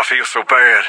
feel so bad.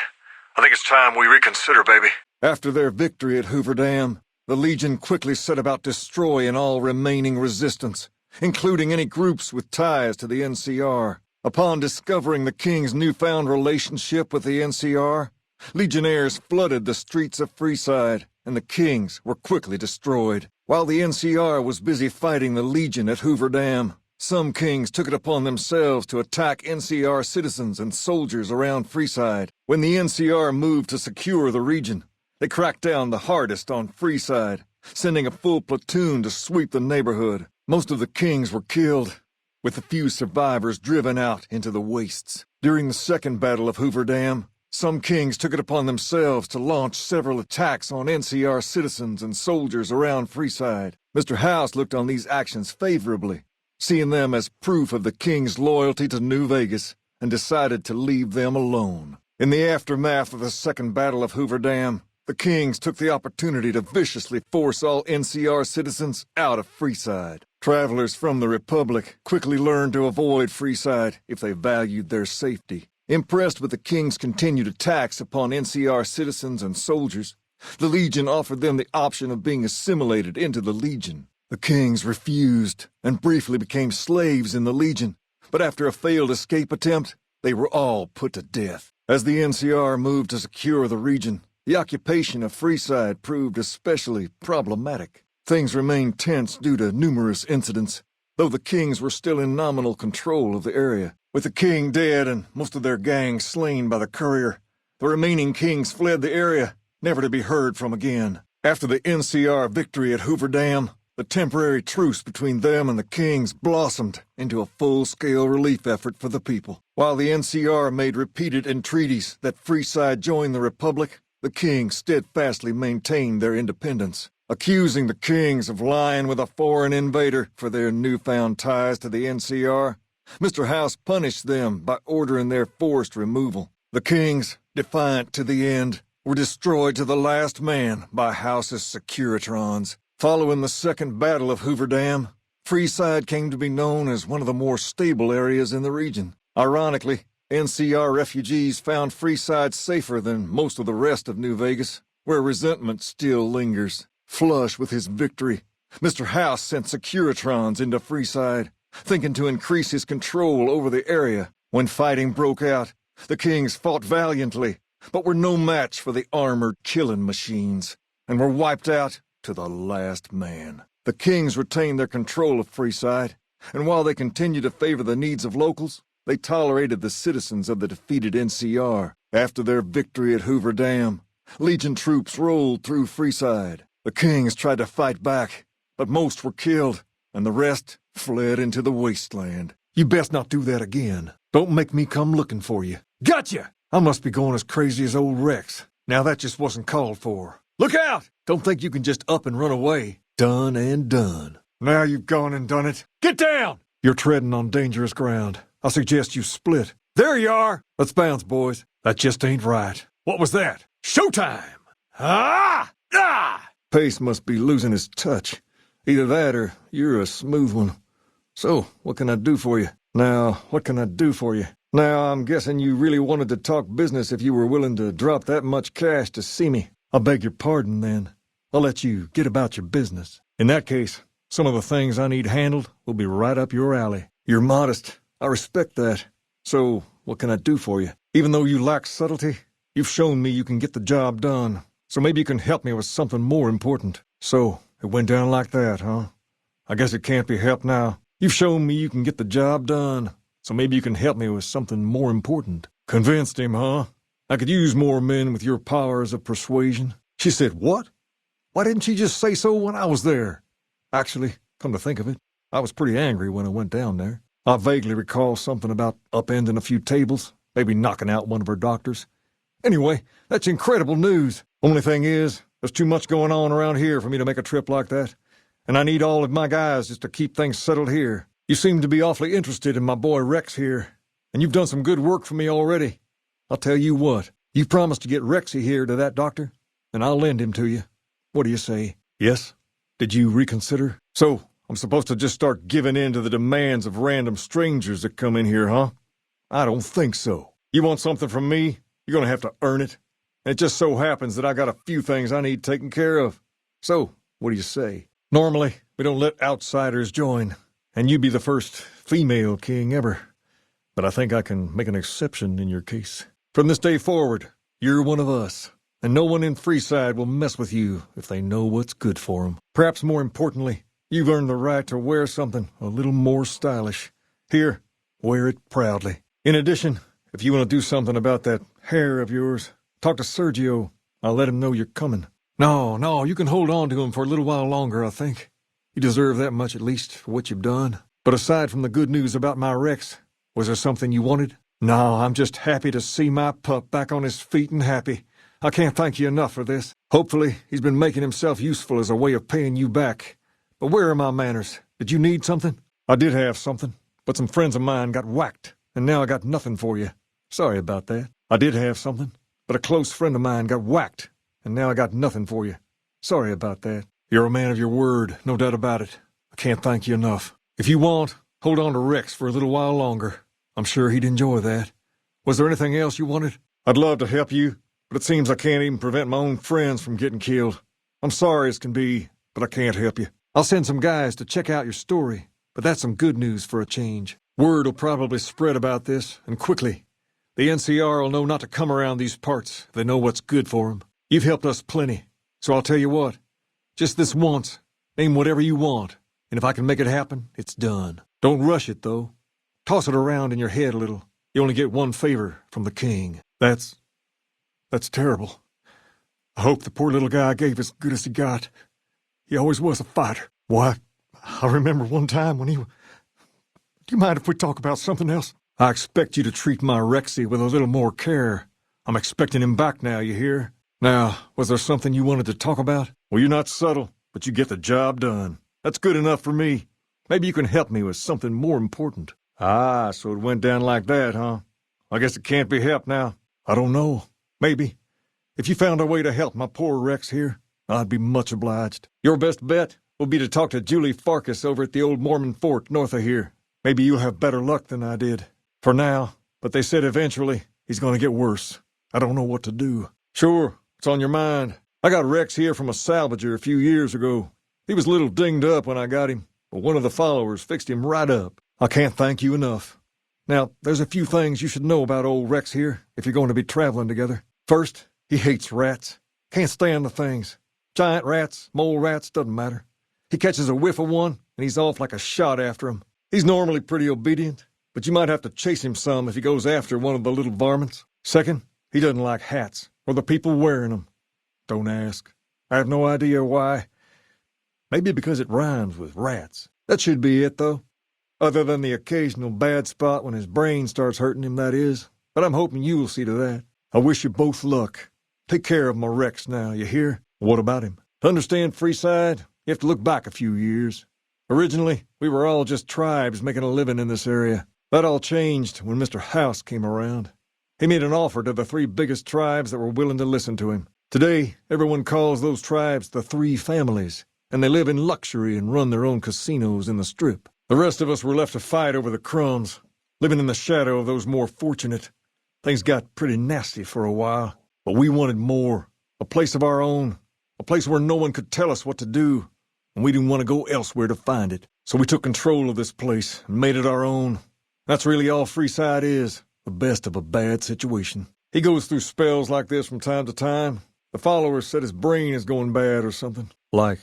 I think it's time we reconsider, baby. After their victory at Hoover Dam, the Legion quickly set about destroying all remaining resistance, including any groups with ties to the NCR. Upon discovering the King's newfound relationship with the NCR, Legionnaires flooded the streets of Freeside, and the Kings were quickly destroyed. While the NCR was busy fighting the Legion at Hoover Dam, some Kings took it upon themselves to attack NCR citizens and soldiers around Freeside. When the NCR moved to secure the region, they cracked down the hardest on Freeside, sending a full platoon to sweep the neighborhood. Most of the Kings were killed, with a few survivors driven out into the wastes. During the Second Battle of Hoover Dam, some Kings took it upon themselves to launch several attacks on NCR citizens and soldiers around Freeside. Mr. House looked on these actions favorably, seeing them as proof of the King's loyalty to New Vegas, and decided to leave them alone. In the aftermath of the Second Battle of Hoover Dam, the Kings took the opportunity to viciously force all NCR citizens out of Freeside. Travelers from the Republic quickly learned to avoid Freeside if they valued their safety. Impressed with the King's continued attacks upon NCR citizens and soldiers, the Legion offered them the option of being assimilated into the Legion. The Kings refused and briefly became slaves in the Legion, but after a failed escape attempt, they were all put to death. As the NCR moved to secure the region, the occupation of Freeside proved especially problematic. Things remained tense due to numerous incidents, though the Kings were still in nominal control of the area. With the King dead and most of their gang slain by the courier, the remaining Kings fled the area, never to be heard from again. After the NCR victory at Hoover Dam, the temporary truce between them and the Kings blossomed into a full-scale relief effort for the people. While the NCR made repeated entreaties that Freeside join the Republic, the Kings steadfastly maintained their independence. Accusing the Kings of lying with a foreign invader for their newfound ties to the NCR, Mr. House punished them by ordering their forced removal. The Kings, defiant to the end, were destroyed to the last man by House's Securitrons. Following the Second Battle of Hoover Dam, Freeside came to be known as one of the more stable areas in the region. Ironically, NCR refugees found Freeside safer than most of the rest of New Vegas, where resentment still lingers. Flush with his victory, Mr. House sent Securitrons into Freeside, thinking to increase his control over the area. When fighting broke out, the Kings fought valiantly, but were no match for the armored killing machines, and were wiped out to the last man. The Kings retained their control of Freeside, and while they continued to favor the needs of locals, they tolerated the citizens of the defeated NCR. After their victory at Hoover Dam, Legion troops rolled through Freeside. The Kings tried to fight back, but most were killed, and the rest fled into the wasteland. You best not do that again. Don't make me come looking for you. Gotcha! I must be going as crazy as old Rex. Now that just wasn't called for. Look out! Don't think you can just up and run away. Done and done. Now you've gone and done it. Get down! You're treading on dangerous ground. I suggest you split. There you are! Let's bounce, boys. That just ain't right. What was that? Showtime! Ah! Ah! Pace must be losing his touch. Either that or you're a smooth one. So, what can I do for you? Now, what can I do for you? Now, I'm guessing you really wanted to talk business if you were willing to drop that much cash to see me. I beg your pardon, then. I'll let you get about your business. In that case, some of the things I need handled will be right up your alley. You're modest. I respect that. So, what can I do for you? Even though you lack subtlety, you've shown me you can get the job done. So maybe you can help me with something more important. So, it went down like that, huh? I guess it can't be helped now. You've shown me you can get the job done. So maybe you can help me with something more important. Convinced him, huh? I could use more men with your powers of persuasion. She said, what? Why didn't she just say so when I was there? Actually, come to think of it, I was pretty angry when I went down there. I vaguely recall something about upending a few tables, maybe knocking out one of her doctors. Anyway, that's incredible news. Only thing is, there's too much going on around here for me to make a trip like that. And I need all of my guys just to keep things settled here. You seem to be awfully interested in my boy Rex here, and you've done some good work for me already. I'll tell you what, you promised to get Rexy here to that doctor, and I'll lend him to you. What do you say? Yes? Did you reconsider? So, I'm supposed to just start giving in to the demands of random strangers that come in here, huh? I don't think so. You want something from me, You're gonna have to earn it. And it just so happens that I got a few things I need taken care of. So, what do you say? Normally, we don't let outsiders join, and you'd be the first female king ever. But I think I can make an exception in your case. From this day forward, you're one of us, and no one in Freeside will mess with you if they know what's good for them. Perhaps more importantly, you've earned the right to wear something a little more stylish. Here, wear it proudly. In addition, if you want to do something about that hair of yours, talk to Sergio. I'll let him know you're coming. No, you can hold on to him for a little while longer, I think. You deserve that much at least for what you've done. But aside from the good news about my Rex, was there something you wanted? No, I'm just happy to see my pup back on his feet and happy. I can't thank you enough for this. Hopefully, he's been making himself useful as a way of paying you back. But where are my manners? Did you need something? I did have something, but some friends of mine got whacked, and now I got nothing for you. Sorry about that. I did have something, but a close friend of mine got whacked, and now I got nothing for you. Sorry about that. You're a man of your word, no doubt about it. I can't thank you enough. If you want, hold on to Rex for a little while longer. I'm sure he'd enjoy that. Was there anything else you wanted? I'd love to help you, but it seems I can't even prevent my own friends from getting killed. I'm sorry as can be, but I can't help you. I'll send some guys to check out your story, but that's some good news for a change. Word will probably spread about this, and quickly. The NCR will know not to come around these parts if they know what's good for them. You've helped us plenty, so I'll tell you what. Just this once, name whatever you want, and if I can make it happen, it's done. Don't rush it, though. Toss it around in your head a little. You only get one favor from the king. That's terrible. I hope the poor little guy gave as good as he got. He always was a fighter. Why, I remember one time when do you mind if we talk about something else? I expect you to treat my Rexy with a little more care. I'm expecting him back now, you hear? Now, was there something you wanted to talk about? Well, you're not subtle, but you get the job done. That's good enough for me. Maybe you can help me with something more important. Ah, so it went down like that, huh? I guess it can't be helped now. I don't know. Maybe. If you found a way to help my poor Rex here, I'd be much obliged. Your best bet will be to talk to Julie Farkas over at the old Mormon fort north of here. Maybe you'll have better luck than I did. For now, but they said eventually he's going to get worse. I don't know what to do. Sure, it's on your mind. I got Rex here from a salvager a few years ago. He was a little dinged up when I got him, but one of the followers fixed him right up. I can't thank you enough. Now, there's a few things you should know about old Rex here if you're going to be traveling together. First, he hates rats. Can't stand the things. Giant rats, mole rats, doesn't matter. He catches a whiff of one, and he's off like a shot after him. He's normally pretty obedient, but you might have to chase him some if he goes after one of the little varmints. Second, he doesn't like hats, or the people wearing them. Don't ask. I have no idea why. Maybe because it rhymes with rats. That should be it, though. Other than the occasional bad spot when his brain starts hurting him, that is. But I'm hoping you'll see to that. I wish you both luck. Take care of my Rex now, you hear? What about him? To understand Freeside, you have to look back a few years. Originally, we were all just tribes making a living in this area. That all changed when Mr. House came around. He made an offer to the 3 biggest tribes that were willing to listen to him. Today, everyone calls those tribes the 3 families, and they live in luxury and run their own casinos in the Strip. The rest of us were left to fight over the crumbs, living in the shadow of those more fortunate. Things got pretty nasty for a while, but we wanted more. A place of our own, a place where no one could tell us what to do, and we didn't want to go elsewhere to find it. So we took control of this place and made it our own. That's really all Freeside is, the best of a bad situation. He goes through spells like this from time to time. The followers said his brain is going bad or something. Like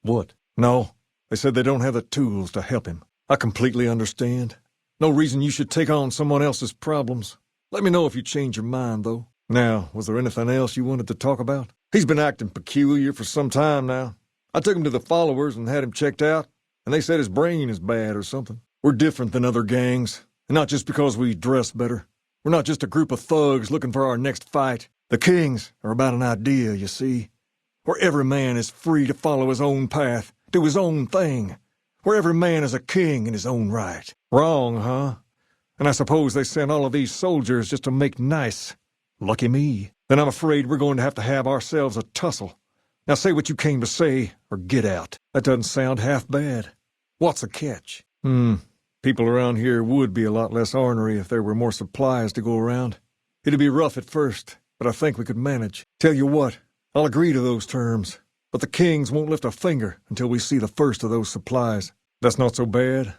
what? No. They said they don't have the tools to help him. I completely understand. No reason you should take on someone else's problems. Let me know if you change your mind, though. Now, was there anything else you wanted to talk about? He's been acting peculiar for some time now. I took him to the followers and had him checked out, and they said his brain is bad or something. We're different than other gangs, and not just because we dress better. We're not just a group of thugs looking for our next fight. The Kings are about an idea, you see, where every man is free to follow his own path, do his own thing, where every man is a king in his own right. Wrong, huh? And I suppose they sent all of these soldiers just to make nice. Lucky me. Then I'm afraid we're going to have ourselves a tussle. Now say what you came to say, or get out. That doesn't sound half bad. What's the catch? People around here would be a lot less ornery if there were more supplies to go around. It'd be rough at first, but I think we could manage. Tell you what, I'll agree to those terms, but the Kings won't lift a finger until we see the first of those supplies. That's not so bad.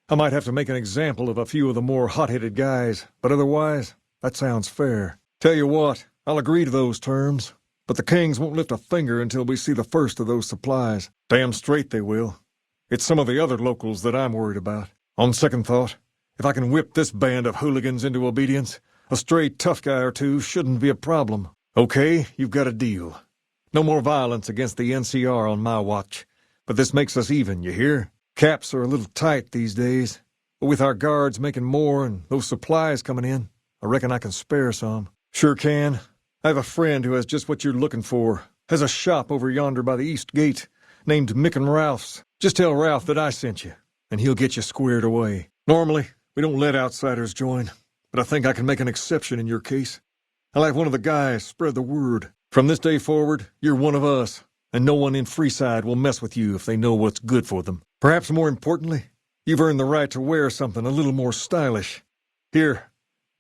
I might have to make an example of a few of the more hot-headed guys, but otherwise, that sounds fair. Tell you what, I'll agree to those terms, but the Kings won't lift a finger until we see the first of those supplies. Damn straight they will. It's some of the other locals that I'm worried about. On second thought, if I can whip this band of hooligans into obedience, a stray tough guy or two shouldn't be a problem. Okay, you've got a deal. No more violence against the NCR on my watch. But this makes us even, you hear? Caps are a little tight these days, but with our guards making more and those supplies coming in, I reckon I can spare some. Sure can. I have a friend who has just what you're looking for. Has a shop over yonder by the East Gate, named Mick and Ralph's. Just tell Ralph that I sent you, and he'll get you squared away. Normally, we don't let outsiders join, but I think I can make an exception in your case. I'll have one of the guys spread the word. From this day forward, you're one of us, and no one in Freeside will mess with you if they know what's good for them. Perhaps more importantly, you've earned the right to wear something a little more stylish. Here,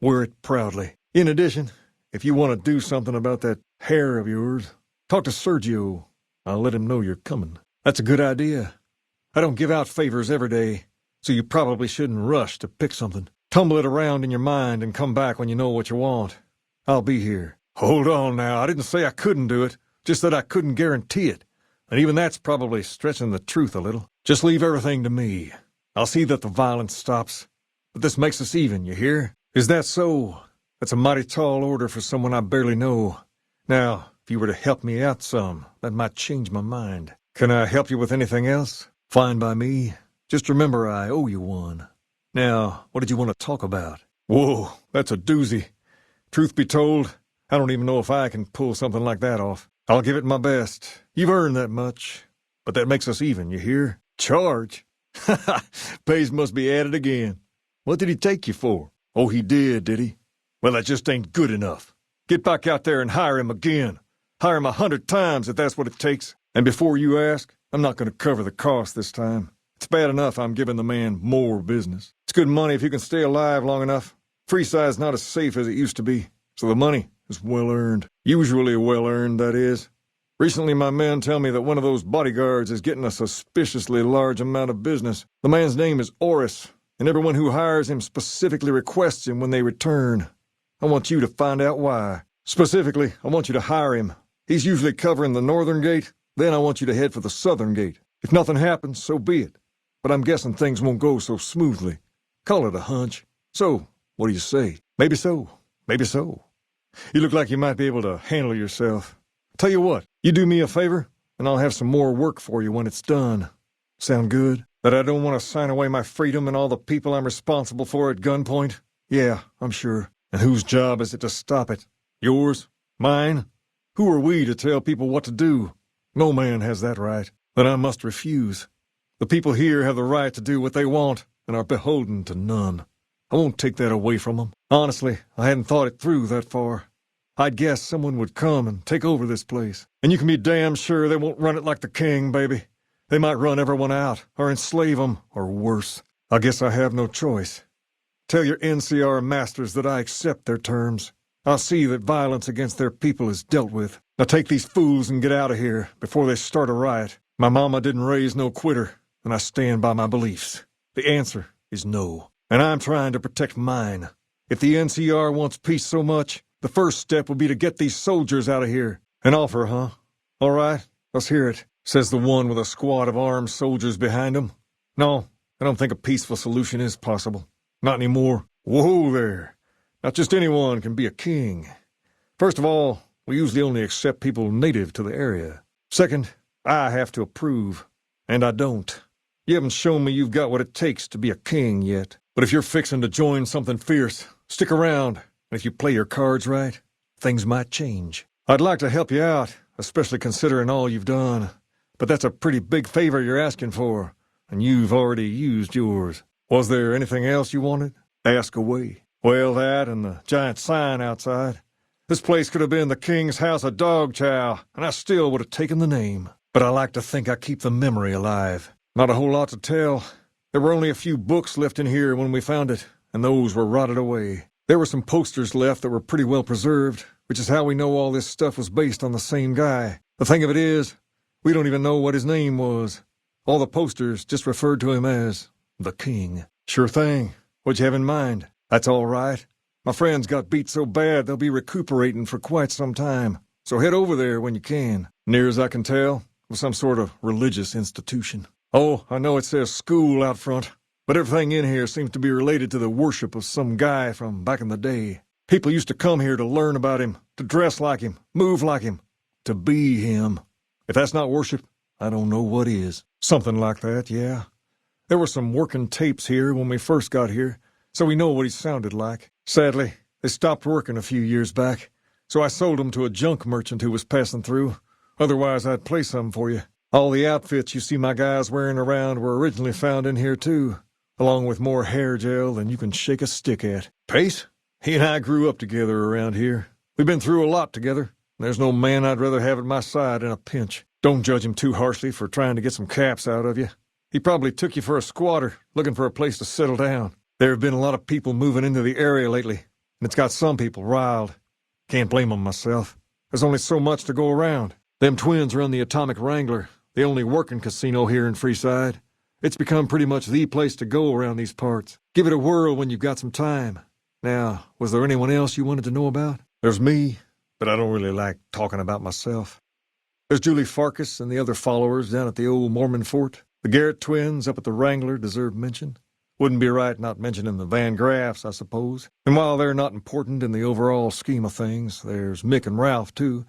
wear it proudly. In addition, if you want to do something about that hair of yours, talk to Sergio. I'll let him know you're coming. That's a good idea. I don't give out favors every day, so you probably shouldn't rush to pick something. Tumble it around in your mind and come back when you know what you want. I'll be here. Hold on now, I didn't say I couldn't do it, just that I couldn't guarantee it. And even that's probably stretching the truth a little. Just leave everything to me. I'll see that the violence stops. But this makes us even, you hear? Is that so? That's a mighty tall order for someone I barely know. Now, if you were to help me out some, that might change my mind. Can I help you with anything else? Fine by me. Just remember I owe you one. Now, what did you want to talk about? Whoa, that's a doozy. Truth be told, I don't even know if I can pull something like that off. I'll give it my best. You've earned that much. But that makes us even, you hear? Charge? Ha ha! Pays must be added again. What did he take you for? Oh, he did he? Well, that just ain't good enough. Get back out there and hire him again. Hire him 100 times if that's what it takes. And before you ask, I'm not going to cover the cost this time. It's bad enough I'm giving the man more business. It's good money if you can stay alive long enough. Freeside's not as safe as it used to be, so the money is well earned. Usually well earned, that is. Recently my men tell me that one of those bodyguards is getting a suspiciously large amount of business. The man's name is Orris, and everyone who hires him specifically requests him when they return. I want you to find out why. Specifically, I want you to hire him. He's usually covering the northern gate. Then I want you to head for the southern gate. If nothing happens, so be it. But I'm guessing things won't go so smoothly. Call it a hunch. So, what do you say? Maybe so. Maybe so. You look like you might be able to handle yourself. Tell you what, you do me a favor, and I'll have some more work for you when it's done. Sound good? That I don't want to sign away my freedom and all the people I'm responsible for at gunpoint? Yeah, I'm sure. And whose job is it to stop it? Yours? Mine? Who are we to tell people what to do? No man has that right. Then I must refuse. The people here have the right to do what they want and are beholden to none. I won't take that away from them. Honestly, I hadn't thought it through that far. I'd guess someone would come and take over this place. And you can be damn sure they won't run it like the king, baby. They might run everyone out, or enslave them, or worse. I guess I have no choice. Tell your NCR masters that I accept their terms. I'll see that violence against their people is dealt with. Now take these fools and get out of here before they start a riot. My mama didn't raise no quitter, and I stand by my beliefs. The answer is no. And I'm trying to protect mine. If the NCR wants peace so much, the first step will be to get these soldiers out of here. An offer, huh? All right, let's hear it, says the one with a squad of armed soldiers behind him. No, I don't think a peaceful solution is possible. Not anymore. Whoa there. Not just anyone can be a king. First of all, we usually only accept people native to the area. Second, I have to approve. And I don't. You haven't shown me you've got what it takes to be a king yet. But if you're fixing to join something fierce, stick around. And if you play your cards right, things might change. I'd like to help you out, especially considering all you've done. But that's a pretty big favor you're asking for, and you've already used yours. Was there anything else you wanted? Ask away. Well, that and the giant sign outside. This place could have been the King's House of Dog Chow, and I still would have taken the name. But I like to think I keep the memory alive. Not a whole lot to tell. There were only a few books left in here when we found it, and those were rotted away. There were some posters left that were pretty well preserved, which is how we know all this stuff was based on the same guy. The thing of it is, we don't even know what his name was. All the posters just referred to him as the King. Sure thing. What'd you have in mind? That's all right. My friends got beat so bad they'll be recuperating for quite some time. So head over there when you can. Near as I can tell, with some sort of religious institution. Oh, I know it says school out front, but everything in here seems to be related to the worship of some guy from back in the day. People used to come here to learn about him, to dress like him, move like him, to be him. If that's not worship, I don't know what is. Something like that, yeah. There were some working tapes here when we first got here, so we know what he sounded like. Sadly, they stopped working a few years back, so I sold them to a junk merchant who was passing through. Otherwise, I'd play some for you. All the outfits you see my guys wearing around were originally found in here, too, along with more hair gel than you can shake a stick at. Pace? He and I grew up together around here. We've been through a lot together. There's no man I'd rather have at my side in a pinch. Don't judge him too harshly for trying to get some caps out of you. He probably took you for a squatter, looking for a place to settle down. There have been a lot of people moving into the area lately, and it's got some people riled. Can't blame them myself. There's only so much to go around. Them twins run the Atomic Wrangler, the only working casino here in Freeside. It's become pretty much the place to go around these parts. Give it a whirl when you've got some time. Now, was there anyone else you wanted to know about? There's me, but I don't really like talking about myself. There's Julie Farkas and the other followers down at the old Mormon fort. The Garrett twins up at the Wrangler deserve mention. Wouldn't be right not mentioning the Van Graffs, I suppose. And while they're not important in the overall scheme of things, there's Mick and Ralph, too.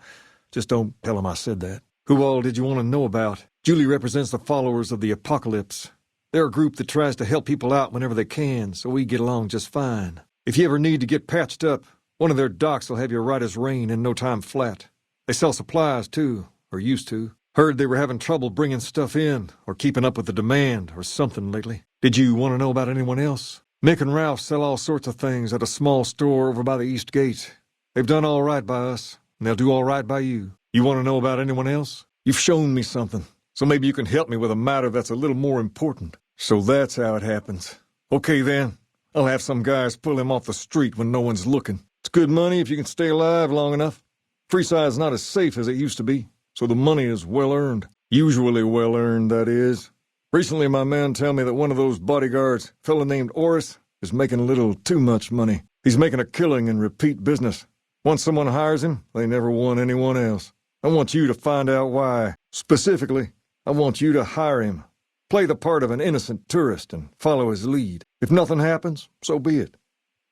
Just don't tell them I said that. Who all did you want to know about? Julie represents the followers of the Apocalypse. They're a group that tries to help people out whenever they can, so we get along just fine. If you ever need to get patched up, one of their docs will have you right as rain in no time flat. They sell supplies, too, or used to. Heard they were having trouble bringing stuff in, or keeping up with the demand, or something lately. Did you want to know about anyone else? Mick and Ralph sell all sorts of things at a small store over by the East Gate. They've done all right by us, and they'll do all right by you. You want to know about anyone else? You've shown me something, so maybe you can help me with a matter that's a little more important. So that's how it happens. Okay, then. I'll have some guys pull him off the street when no one's looking. It's good money if you can stay alive long enough. Freeside's not as safe as it used to be, so the money is well earned. Usually well earned, that is. Recently, my men tell me that one of those bodyguards, a fella named Orris, is making a little too much money. He's making a killing in repeat business. Once someone hires him, they never want anyone else. I want you to find out why. Specifically, I want you to hire him. Play the part of an innocent tourist and follow his lead. If nothing happens, so be it.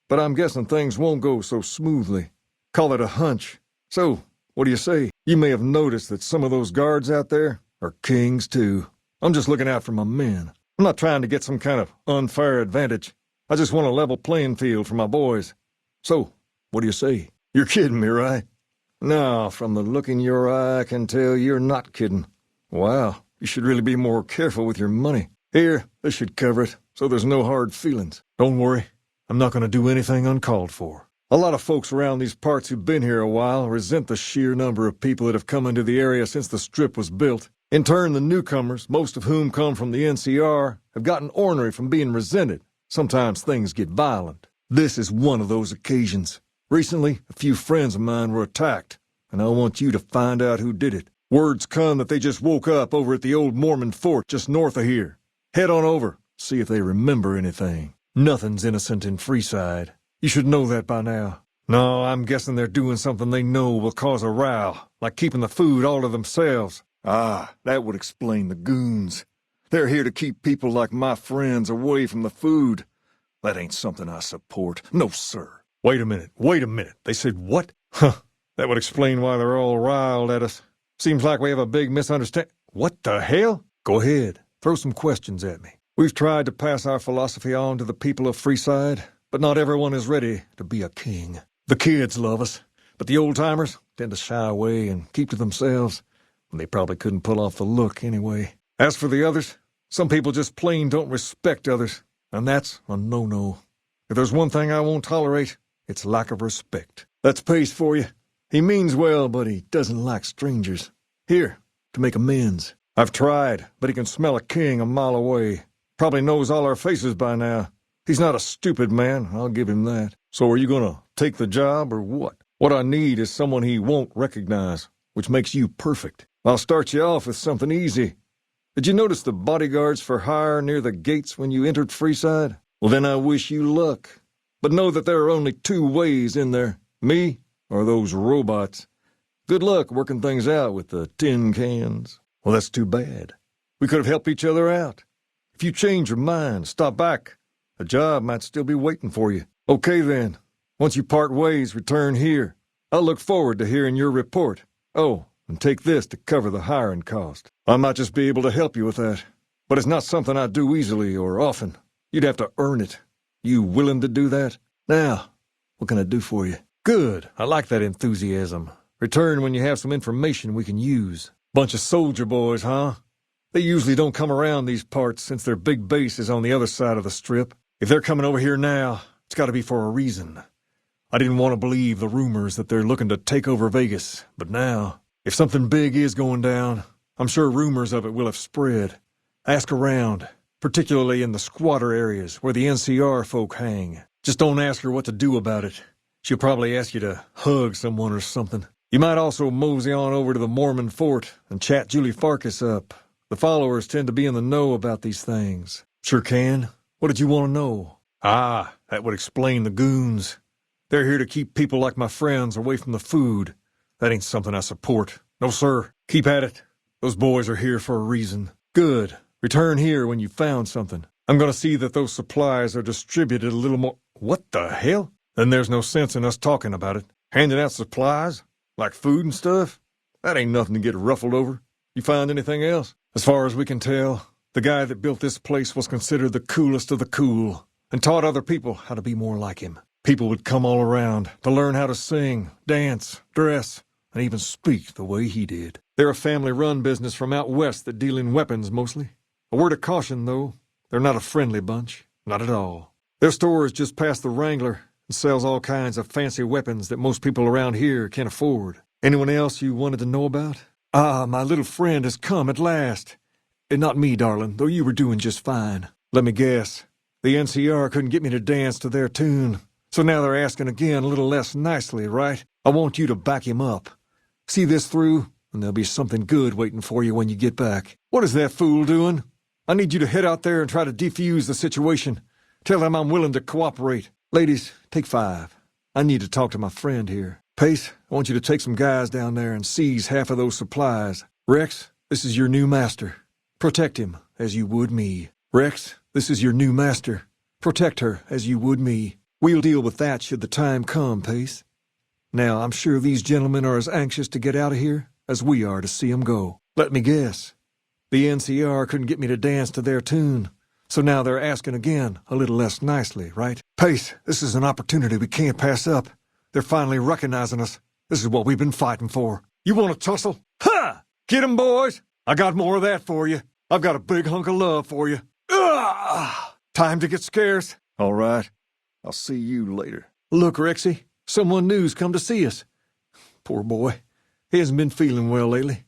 But I'm guessing things won't go so smoothly. Call it a hunch. So, what do you say? You may have noticed that some of those guards out there are kings, too. I'm just looking out for my men. I'm not trying to get some kind of unfair advantage. I just want a level playing field for my boys. So, what do you say? You're kidding me, right? No, from the look in your eye, I can tell you're not kidding. Wow, you should really be more careful with your money. Here, this should cover it, so there's no hard feelings. Don't worry, I'm not going to do anything uncalled for. A lot of folks around these parts who've been here a while resent the sheer number of people that have come into the area since the Strip was built. In turn, the newcomers, most of whom come from the NCR, have gotten ornery from being resented. Sometimes things get violent. This is one of those occasions. Recently, a few friends of mine were attacked, and I want you to find out who did it. Word's come that they just woke up over at the old Mormon fort just north of here. Head on over, see if they remember anything. Nothing's innocent in Freeside. You should know that by now. No, I'm guessing they're doing something they know will cause a row, like keeping the food all to themselves. Ah, that would explain the goons. They're here to keep people like my friends away from the food. That ain't something I support. No, sir. Wait a minute. They said what? Huh. That would explain why they're all riled at us. Seems like we have a big misunderstanding. What the hell? Go ahead. Throw some questions at me. We've tried to pass our philosophy on to the people of Freeside, but not everyone is ready to be a king. The kids love us, but the old-timers tend to shy away and keep to themselves. They probably couldn't pull off the look anyway. As for the others, some people just plain don't respect others, and that's a no-no. If there's one thing I won't tolerate, it's lack of respect. That's Pace for you. He means well, but he doesn't like strangers. Here, to make amends. I've tried, but he can smell a king a mile away. Probably knows all our faces by now. He's not a stupid man, I'll give him that. So are you gonna take the job or what? What I need is someone he won't recognize, which makes you perfect. I'll start you off with something easy. Did you notice the bodyguards for hire near the gates when you entered Freeside? Well, then I wish you luck. But know that there are only two ways in there. Me or those robots. Good luck working things out with the tin cans. Well, that's too bad. We could have helped each other out. If you change your mind, stop back. A job might still be waiting for you. Okay, then. Once you part ways, return here. I'll look forward to hearing your report. Oh, and take this to cover the hiring cost. I might just be able to help you with that. But it's not something I do easily or often. You'd have to earn it. You willing to do that? Now, what can I do for you? Good. I like that enthusiasm. Return when you have some information we can use. Bunch of soldier boys, huh? They usually don't come around these parts since their big base is on the other side of the strip. If they're coming over here now, it's got to be for a reason. I didn't want to believe the rumors that they're looking to take over Vegas, but now, if something big is going down, I'm sure rumors of it will have spread. Ask around, particularly in the squatter areas where the NCR folk hang. Just don't ask her what to do about it. She'll probably ask you to hug someone or something. You might also mosey on over to the Mormon fort and chat Julie Farkas up. The followers tend to be in the know about these things. Sure can. What did you want to know? Ah, that would explain the goons. They're here to keep people like my friends away from the food. That ain't something I support. No, sir. Keep at it. Those boys are here for a reason. Good. Return here when you've found something. I'm gonna see that those supplies are distributed a little more— What the hell? Then there's no sense in us talking about it. Handing out supplies? Like food and stuff? That ain't nothing to get ruffled over. You find anything else? As far as we can tell, the guy that built this place was considered the coolest of the cool and taught other people how to be more like him. People would come all around to learn how to sing, dance, dress, and even speak the way he did. They're a family-run business from out west that deal in weapons mostly. A word of caution, though, they're not a friendly bunch. Not at all. Their store is just past the Wrangler and sells all kinds of fancy weapons that most people around here can't afford. Anyone else you wanted to know about? Ah, my little friend has come at last. And not me, darling, though you were doing just fine. Let me guess. The NCR couldn't get me to dance to their tune. So now they're asking again a little less nicely, right? I want you to back him up. See this through, and there'll be something good waiting for you when you get back. What is that fool doing? I need you to head out there and try to defuse the situation. Tell them I'm willing to cooperate. Ladies, take 5. I need to talk to my friend here. Pace, I want you to take some guys down there and seize half of those supplies. Rex, this is your new master. Protect him as you would me. Rex, this is your new master. Protect her as you would me. We'll deal with that should the time come, Pace. Now, I'm sure these gentlemen are as anxious to get out of here as we are to see 'em go. Let me guess. The NCR couldn't get me to dance to their tune, so now they're asking again, a little less nicely, right? Pace, this is an opportunity we can't pass up. They're finally recognizing us. This is what we've been fighting for. You want to tussle? Ha! Get 'em, boys! I got more of that for you. I've got a big hunk of love for you. Time to get scarce. All right. I'll see you later. Look, Rexy, someone new's come to see us. Poor boy. He hasn't been feeling well lately.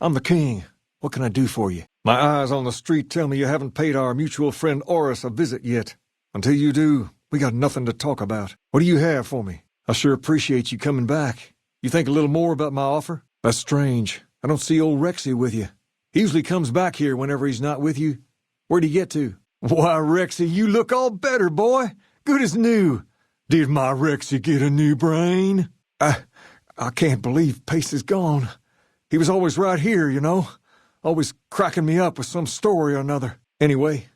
I'm the king. What can I do for you? My eyes on the street tell me you haven't paid our mutual friend Orris a visit yet. Until you do, we got nothing to talk about. What do you have for me? I sure appreciate you coming back. You think a little more about my offer? That's strange. I don't see old Rexy with you. He usually comes back here whenever he's not with you. Where'd he get to? Why, Rexy, you look all better, boy. Good as new. Did my Rexy get a new brain? I can't believe Pace is gone. He was always right here, you know. Always cracking me up with some story or another. Anyway,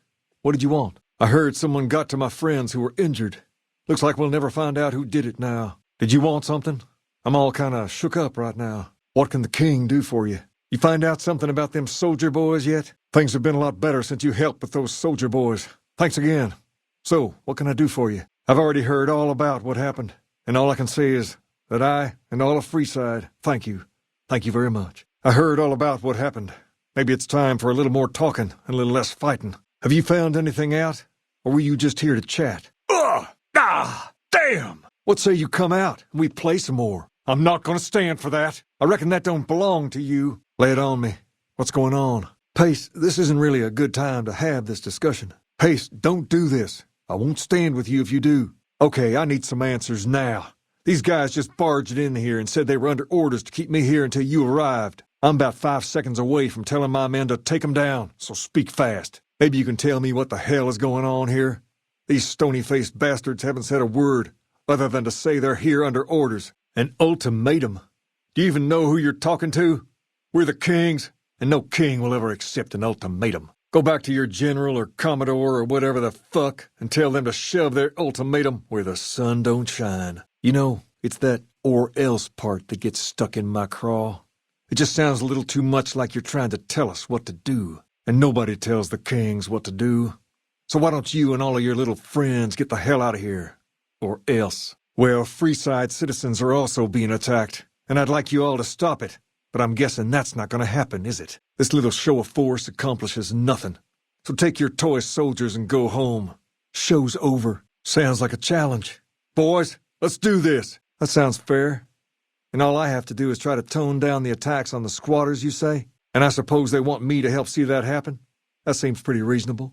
what did you want? I heard someone got to my friends who were injured. Looks like we'll never find out who did it now. Did you want something? I'm all kind of shook up right now. What can the king do for you? You find out something about them soldier boys yet? Things have been a lot better since you helped with those soldier boys. Thanks again. So, what can I do for you? I've already heard all about what happened, and all I can say is that I and all of Freeside thank you. Thank you very much. I heard all about what happened. Maybe it's time for a little more talking and a little less fighting. Have you found anything out, or were you just here to chat? Ugh! Ah! Damn! What say you come out and we play some more? I'm not gonna stand for that. I reckon that don't belong to you. Lay it on me. What's going on? Pace, this isn't really a good time to have this discussion. Pace, don't do this. I won't stand with you if you do. Okay, I need some answers now. These guys just barged in here and said they were under orders to keep me here until you arrived. I'm about 5 seconds away from telling my men to take them down, so speak fast. Maybe you can tell me what the hell is going on here? These stony-faced bastards haven't said a word, other than to say they're here under orders. An ultimatum. Do you even know who you're talking to? We're the kings, and no king will ever accept an ultimatum. Go back to your general or commodore or whatever the fuck and tell them to shove their ultimatum where the sun don't shine. You know, it's that or else part that gets stuck in my craw. It just sounds a little too much like you're trying to tell us what to do. And nobody tells the kings what to do. So why don't you and all of your little friends get the hell out of here? Or else. Well, Freeside citizens are also being attacked, and I'd like you all to stop it. But I'm guessing that's not going to happen, is it? This little show of force accomplishes nothing. So take your toy soldiers and go home. Show's over. Sounds like a challenge. Boys, let's do this. That sounds fair. And all I have to do is try to tone down the attacks on the squatters, you say? And I suppose they want me to help see that happen? That seems pretty reasonable.